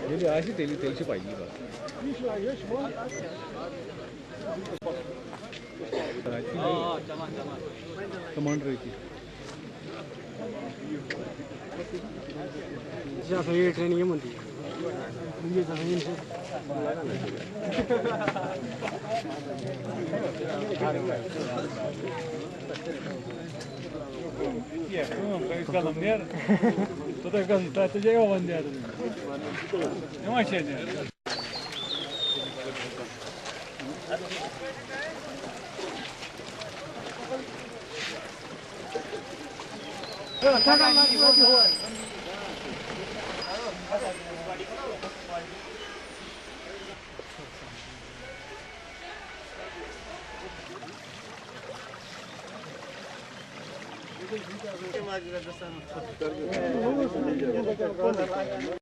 Ele acha que ele tem que ir commander की जैसा ये ट्रेनिंग है मंदी ये जमीन से तो как ты же он делает не вообще не